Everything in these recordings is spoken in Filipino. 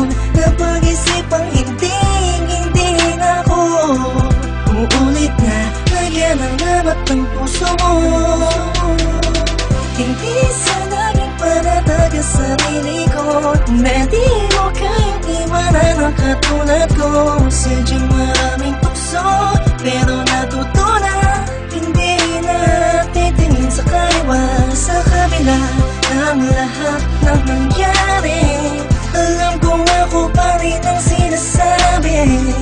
ngayon napag-isipang hindi na ako uulit na lagyan ng lamat ng puso mo. Hindi sa naging panataga sa sarili ko na di mo kayang iwanan ang katulad ko. Sadyang maraming tukso pero natutunan hindi na titingin sa kaliwa. Sa kabila ng lahat ng nangyari, alam kong ako pa rin ang sinasabi.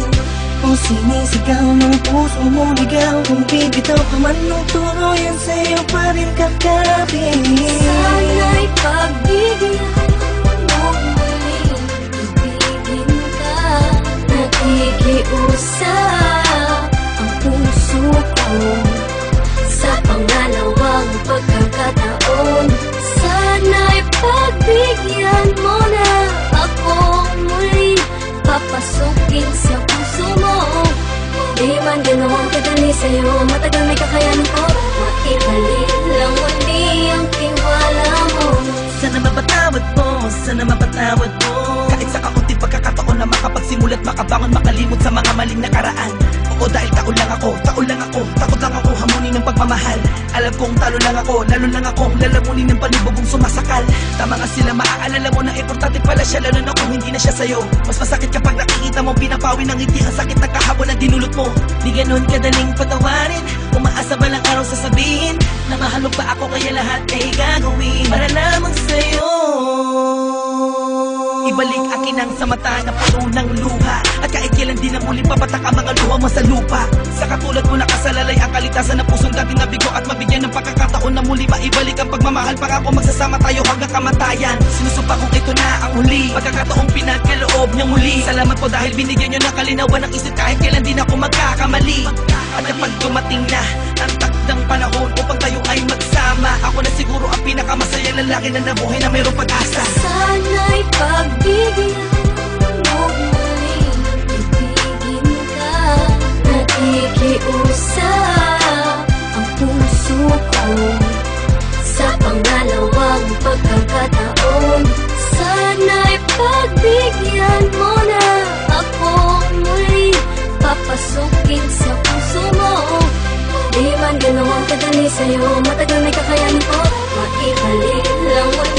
Kung sinisigaw ng puso mo ligaw, kung bibitaw ka man ng turo, yan sa'yo pa rin kakapit. Sana'y pagbigyan mo muling ibigin ka. Nakikiusap ang puso ko sa pangalawang pagkakataon. Sana'y pagbigyan mo na akong muli papasukin sa puso mo. Di man ganoon kadali sa'yo, matagal may kakayanin ko maibalik lang muli ang tiwala mo. Sana mapatawad mo, sana mapatawad mo. Kahit sa kaunting pagkakataon na makapagsimulat, makabangon, makalimot sa mga maling nakaraan. Oo, dahil taon lang ako, takot lang ako hamunin ng pagmamahal. Alam kong talo lang ako, lalo lang akong lalamunin ng panibugong sumasakal. Tama nga sila, maaalala mo na importante pala siya, lalo na kung hindi na siya sa'yo. Mas masakit kapag nakikita mo pinapawi ng ngiti ang sakit na kahapon na dinulot mo. Di ganon kadaling patawarin, umaasa ba lang araw sasabihin na mahal mo pa ako, kaya lahat ay gagawin para lamang sa'yo. Ibalik akin ang sa mata na puno ng luha, at kahit kailan di na muling papatak ang mga luha mo sa lupa. Sa katulad mo nakasalalay ang kalitasan ng pusong dating nabigo, at mabigyan ng pagkakataon na muli maibalik ang pagmamahal. Pangako magsasama tayo hanggang kamatayan. Sinusumpa kong ito na ang huli, pagkakataong pinagkaloob niyang muli. Salamat po dahil binigyan niyo ng kalinawan ng isip, kahit kailan di na ako magkakamali. At kapag dumating na ang takdang panahon upang tayo ay magsama, ako na siguro ang pinakamasaya lalaki na nabuhay na mayroong pag-asa. Sana'y pagbigyan mo muling ibigin ka. Nakikiusap ang puso ko sa pangalawang pagkakataon. Sana'y pagbigyan mo na ako muli papasukin sa puso mo. Di man ganoon kadali sa'yo, matagal may kakayanin ko maibalik lang muli